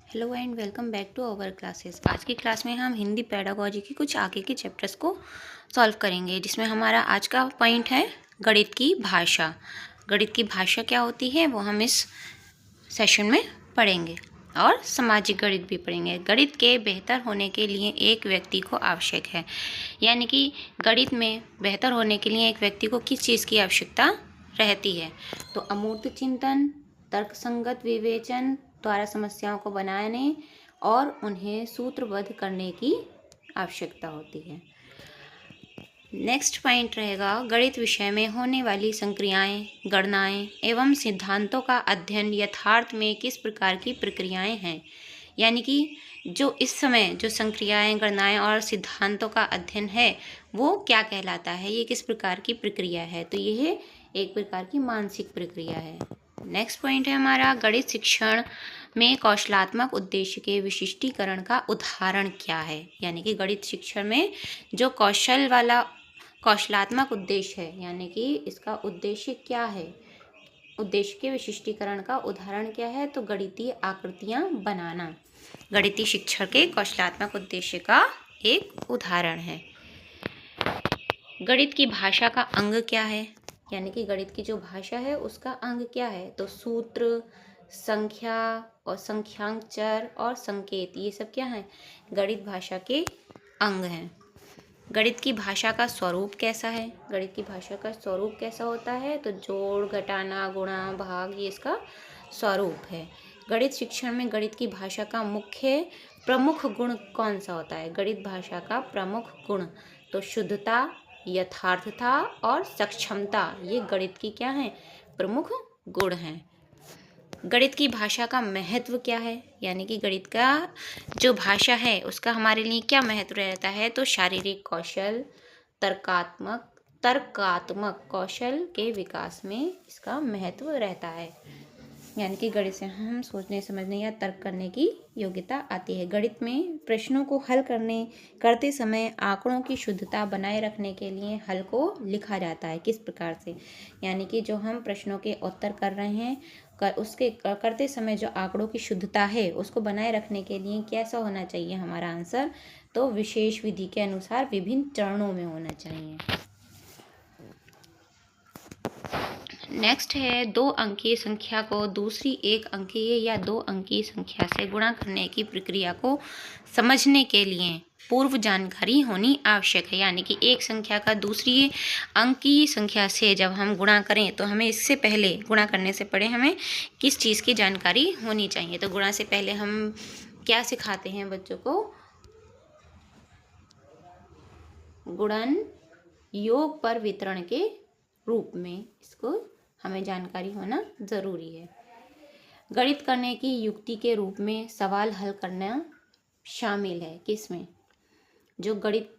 Hello and welcome back to our classes. आज की class में हम हिंदी पेडागोजी की कुछ आगे के चैप्टर्स को सॉल्व करेंगे, जिसमें हमारा आज का पॉइंट है गणित की भाषा। गणित की भाषा क्या होती है वो हम इस सेशन में पढ़ेंगे और सामाजिक गणित भी पढ़ेंगे। गणित के बेहतर होने के लिए एक व्यक्ति को आवश्यक है, यानी कि गणित में बेहतर होने के लिए एक व्यक्ति को किस चीज़ की आवश्यकता रहती है। तो अमूर्त चिंतन, तर्कसंगत विवेचन द्वारा समस्याओं को बनाने और उन्हें सूत्रबद्ध करने की आवश्यकता होती है। नेक्स्ट पॉइंट रहेगा गणित विषय में होने वाली संक्रियाएं, गणनाएं एवं सिद्धांतों का अध्ययन यथार्थ में किस प्रकार की प्रक्रियाएं हैं, यानी कि जो इस समय जो संक्रियाएं, गणनाएं और सिद्धांतों का अध्ययन है वो क्या कहलाता है, ये किस प्रकार की प्रक्रिया है। तो यह एक प्रकार की मानसिक प्रक्रिया है। नेक्स्ट पॉइंट है हमारा गणित शिक्षण में कौशलात्मक उद्देश्य के विशिष्टीकरण का उदाहरण क्या है, यानी कि गणित शिक्षण में जो कौशलात्मक उद्देश्य है, यानी कि इसका उद्देश्य क्या है, उद्देश्य के विशिष्टीकरण का उदाहरण क्या है। तो गणितीय आकृतियां बनाना गणितीय शिक्षण के कौशलात्मक उद्देश्य का एक उदाहरण है। गणित की भाषा का अंग क्या है, यानी कि गणित की जो भाषा है उसका अंग क्या है। तो सूत्र, संख्या और संख्यांक चर और संकेत, ये सब क्या है, गणित भाषा के अंग हैं। गणित की भाषा का स्वरूप कैसा है, गणित की भाषा का स्वरूप कैसा होता है। तो जोड़, घटाना, गुणा, भाग, ये इसका स्वरूप है। गणित शिक्षण में गणित की भाषा का प्रमुख गुण कौन सा होता है। गणित भाषा का प्रमुख गुण तो शुद्धता, यथार्थता और सक्षमता, ये गणित की क्या है, प्रमुख गुण हैं। गणित की भाषा का महत्व क्या है, यानी कि गणित का जो भाषा है उसका हमारे लिए क्या महत्व रहता है। तो शारीरिक कौशल, तर्कात्मक कौशल के विकास में इसका महत्व रहता है, यानी कि गणित से हम सोचने, समझने या तर्क करने की योग्यता आती है। गणित में प्रश्नों को हल करते समय आंकड़ों की शुद्धता बनाए रखने के लिए हल को लिखा जाता है। किस प्रकार से, यानी कि जो हम प्रश्नों के उत्तर कर रहे हैं उसके करते समय जो आंकड़ों की शुद्धता है उसको बनाए रखने के लिए कैसा होना चाहिए हमारा आंसर। तो विशेष विधि के अनुसार विभिन्न चरणों में होना चाहिए। नेक्स्ट है दो अंकीय संख्या को दूसरी एक अंकीय या दो अंकीय संख्या से गुणा करने की प्रक्रिया को समझने के लिए पूर्व जानकारी होनी आवश्यक है, यानी कि एक संख्या का दूसरी अंकीय संख्या से जब हम गुणा करें तो हमें इससे पहले, गुणा करने से पहले हमें किस चीज़ की जानकारी होनी चाहिए। तो गुणा से पहले हम क्या सिखाते हैं बच्चों को, गुणन योग पर वितरण के रूप में इसको हमें जानकारी होना ज़रूरी है। गणित करने की युक्ति के रूप में सवाल हल करना शामिल है। किसमें, जो गणित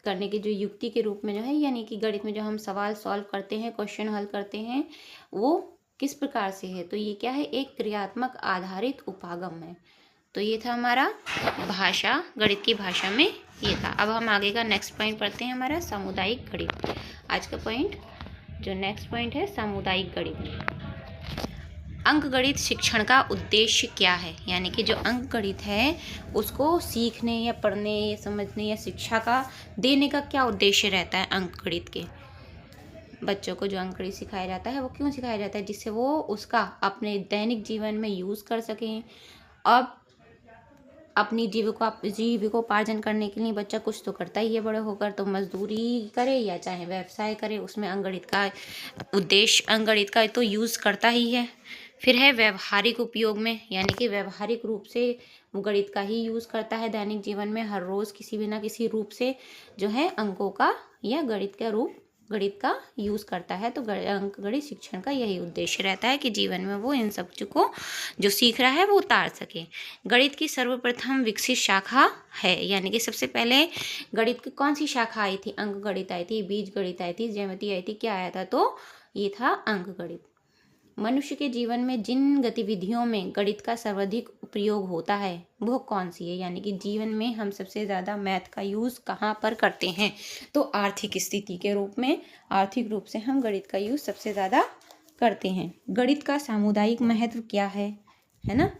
करने की जो युक्ति के रूप में जो है, यानी कि गणित में जो हम सवाल सॉल्व करते हैं, क्वेश्चन हल करते हैं, वो किस प्रकार से है। तो ये क्या है, एक क्रियात्मक आधारित उपागम है। तो ये था हमारा भाषा, गणित की भाषा में ये था। अब हम आगे का नेक्स्ट पॉइंट पढ़ते हैं, हमारा सामुदायिक गणित। आज का पॉइंट जो नेक्स्ट पॉइंट है सामुदायिक गणित। अंकगणित शिक्षण का उद्देश्य क्या है, यानी कि जो अंकगणित है उसको सीखने या पढ़ने या समझने या शिक्षा का देने का क्या उद्देश्य रहता है। अंकगणित के बच्चों को जो अंकगणित सिखाया जाता है वो क्यों सिखाया जाता है, जिससे वो उसका अपने दैनिक जीवन में यूज़ कर सकें। अब अपनी जीविकोपार्जन करने के लिए बच्चा कुछ तो करता ही है बड़े होकर, तो मजदूरी करे या चाहे व्यवसाय करे, उसमें अंकगणित का उद्देश्य, अंकगणित का तो यूज़ करता ही है। फिर है व्यवहारिक उपयोग में, यानी कि व्यवहारिक रूप से वो गणित का ही यूज़ करता है दैनिक जीवन में, हर रोज़ किसी भी ना किसी रूप से जो है अंकों का या गणित का यूज़ करता है। तो अंकगणित शिक्षण का यही उद्देश्य रहता है कि जीवन में वो इन सब को जो सीख रहा है वो उतार सके। गणित की सर्वप्रथम विकसित शाखा है, यानी कि सबसे पहले गणित की कौन सी शाखा आई थी, अंकगणित आई थी, बीजगणित आई थी, ज्यामिति आई थी, क्या आया था, तो ये था अंकगणित। मनुष्य के जीवन में जिन गतिविधियों में गणित का सर्वाधिक प्रयोग होता है वो कौन सी है, यानी कि जीवन में हम सबसे ज़्यादा मैथ का यूज़ कहाँ पर करते हैं। तो आर्थिक स्थिति के रूप में, आर्थिक रूप से हम गणित का यूज़ सबसे ज़्यादा करते हैं। गणित का सामुदायिक महत्व क्या है ना।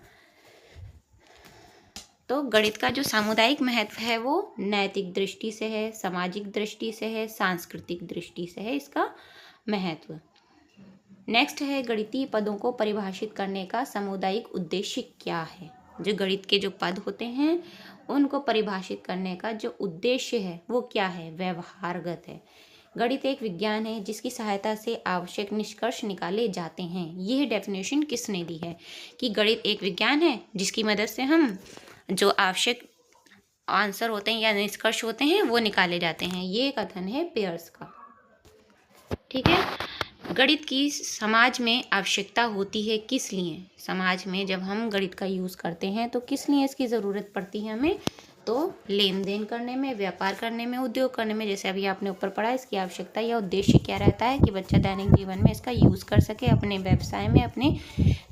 तो गणित का जो सामुदायिक महत्व है वो नैतिक दृष्टि से है, सामाजिक दृष्टि से है, सांस्कृतिक दृष्टि से है इसका महत्व। नेक्स्ट है गणितीय पदों को परिभाषित करने का सामुदायिक उद्देश्य क्या है। जो गणित के जो पद होते हैं उनको परिभाषित करने का जो उद्देश्य है वो क्या है, व्यवहारगत है। गणित एक विज्ञान है जिसकी सहायता से आवश्यक निष्कर्ष निकाले जाते हैं। यह डेफिनेशन किसने दी है कि गणित एक विज्ञान है जिसकी मदद से हम जो आवश्यक आंसर होते हैं या निष्कर्ष होते हैं वो निकाले जाते हैं। ये कथन है पियर्स का। ठीक है, गणित की समाज में आवश्यकता होती है किस लिए? समाज में जब हम गणित का यूज़ करते हैं तो किस लिए इसकी ज़रूरत पड़ती है हमें? तो लेन देन करने में, व्यापार करने में, उद्योग करने में। जैसे अभी आपने ऊपर पढ़ा, इसकी आवश्यकता या उद्देश्य क्या रहता है कि बच्चा दैनिक जीवन में इसका यूज़ कर सके, अपने व्यवसाय में, अपने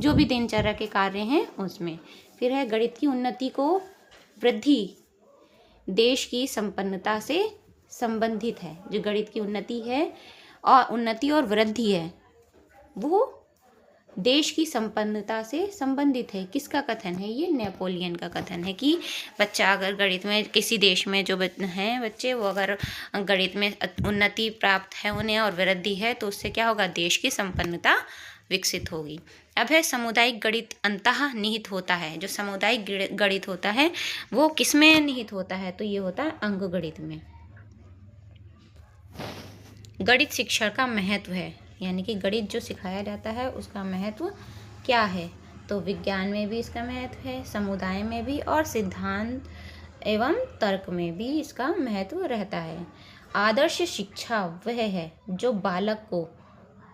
जो भी दिनचर्या के कार्य हैं उसमें। फिर है गणित की उन्नति को वृद्धि देश की संपन्नता से संबंधित है। जो गणित की उन्नति है और उन्नति और वृद्धि है वो देश की संपन्नता से संबंधित है। किसका कथन है? ये नेपोलियन का कथन है कि बच्चा अगर गणित में, किसी देश में जो हैं बच्चे, वो अगर गणित में उन्नति प्राप्त है उन्हें और वृद्धि है तो उससे क्या होगा? देश की संपन्नता विकसित होगी। अब है सामुदायिक गणित अंतः निहित होता है। जो सामुदायिक गणित होता है वो किसमें निहित होता है? तो ये होता है अंक गणित में। गणित शिक्षण का महत्व है, यानी कि गणित जो सिखाया जाता है उसका महत्व क्या है? तो विज्ञान में भी इसका महत्व है, समुदाय में भी और सिद्धांत एवं तर्क में भी इसका महत्व रहता है। आदर्श शिक्षा वह है जो बालक को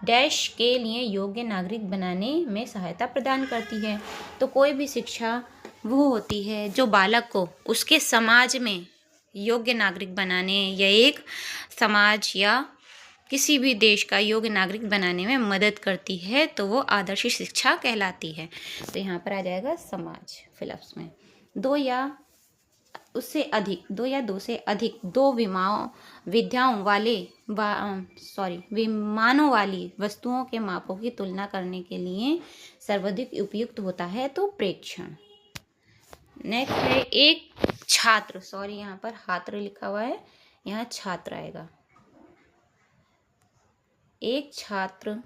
देश के लिए योग्य नागरिक बनाने में सहायता प्रदान करती है। तो कोई भी शिक्षा वो होती है जो बालक को उसके समाज में योग्य नागरिक बनाने या एक समाज या किसी भी देश का योग्य नागरिक बनाने में मदद करती है, तो वो आदर्श शिक्षा कहलाती है। तो यहाँ पर आ जाएगा समाज फिलहाल में। दो या दो से अधिक विमानों वाली वस्तुओं के मापों की तुलना करने के लिए सर्वाधिक उपयुक्त होता है तो प्रेक्षण। नेक्स्ट है एक छात्र, यहाँ पर छात्र लिखा हुआ है, यहाँ छात्र आएगा। एक छात्र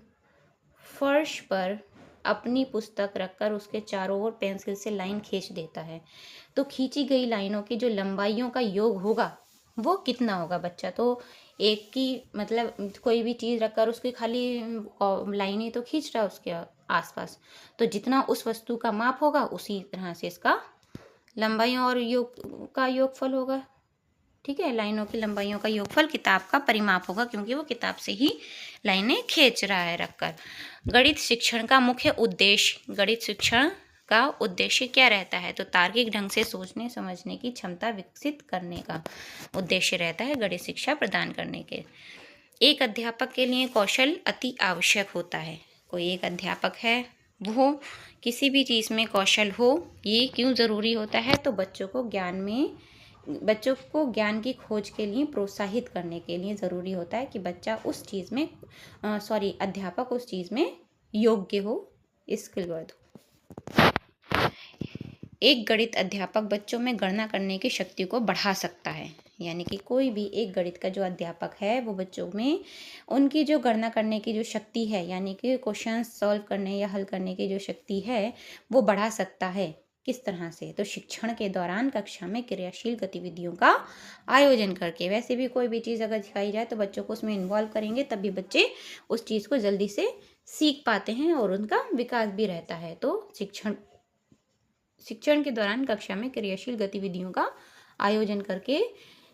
फर्श पर अपनी पुस्तक रखकर उसके चारों ओर पेंसिल से लाइन खींच देता है। तो खींची गई लाइनों की जो लंबाइयों का योग होगा वो कितना होगा? बच्चा तो एक की मतलब कोई भी चीज़ रखकर उसकी खाली लाइनें तो खींच रहा है उसके आसपास, तो जितना उस वस्तु का माप होगा उसी तरह से इसका लंबाइयों और योग का योगफल होगा। ठीक है, लाइनों की लंबाइयों का योगफल किताब का परिमाप होगा, क्योंकि वो किताब से ही लाइनें खींच रहा है रखकर। गणित शिक्षण का मुख्य उद्देश्य, गणित शिक्षण का उद्देश्य क्या रहता है? तो तार्किक ढंग से सोचने समझने की क्षमता विकसित करने का उद्देश्य रहता है गणित शिक्षा प्रदान करने के। एक अध्यापक के लिए कौशल अति आवश्यक होता है। कोई एक अध्यापक है, वो किसी भी चीज़ में कौशल हो। ये क्यों ज़रूरी होता है? तो बच्चों को ज्ञान की खोज के लिए प्रोत्साहित करने के लिए ज़रूरी होता है कि बच्चा उस चीज़ में अध्यापक उस चीज़ में योग्य हो, स्किलवर्ड हो। एक गणित अध्यापक बच्चों में गणना करने की शक्ति को बढ़ा सकता है। यानी कि कोई भी एक गणित का जो अध्यापक है वो बच्चों में उनकी जो गणना करने की जो शक्ति है, यानी कि क्वेश्चन सॉल्व करने या हल करने की जो शक्ति है वो बढ़ा सकता है। किस तरह से? तो शिक्षण के दौरान कक्षा में क्रियाशील गतिविधियों का आयोजन करके। वैसे भी कोई भी चीज़ अगर सिखाई जाए तो बच्चों को उसमें इन्वॉल्व करेंगे तभी बच्चे उस चीज़ को जल्दी से सीख पाते हैं और उनका विकास भी रहता है। तो शिक्षण के दौरान कक्षा में क्रियाशील गतिविधियों का आयोजन करके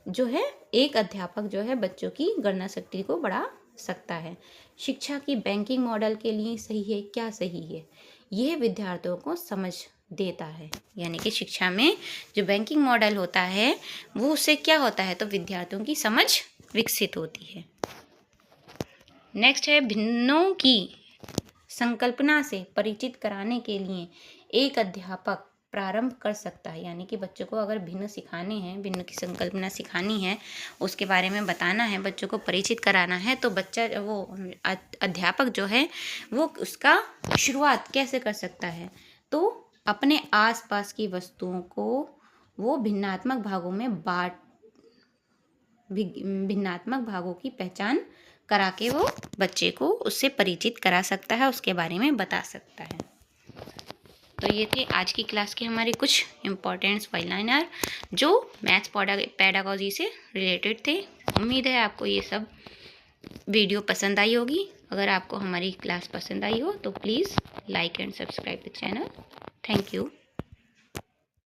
जो है एक अध्यापक जो है बच्चों की गणना शक्ति को बढ़ा सकता है। शिक्षा की बैंकिंग मॉडल के लिए सही है? क्या सही है? यह विद्यार्थियों को समझ देता है। यानी कि शिक्षा में जो बैंकिंग मॉडल होता है वो उससे क्या होता है? तो विद्यार्थियों की समझ विकसित होती है। नेक्स्ट है भिन्नों की संकल्पना से परिचित कराने के लिए एक अध्यापक प्रारंभ कर सकता है। यानी कि बच्चों को अगर भिन्न सिखाने हैं, भिन्न की संकल्पना सिखानी है, उसके बारे में बताना है, बच्चों को परिचित कराना है, तो बच्चा वो अध्यापक जो है वो उसका शुरुआत कैसे कर सकता है? तो अपने आसपास की वस्तुओं को वो भिन्नात्मक भागों में भिन्नात्मक भागों की पहचान करा के वो बच्चे को उससे परिचित करा सकता है, उसके बारे में बता सकता है। तो ये थे आज की क्लास के हमारे कुछ इम्पोर्टेंट्स फाइव लाइनर जो मैथ्स पेडागोजी से रिलेटेड थे। उम्मीद है आपको ये सब वीडियो पसंद आई होगी। अगर आपको हमारी क्लास पसंद आई हो तो please like and subscribe the channel. Thank you.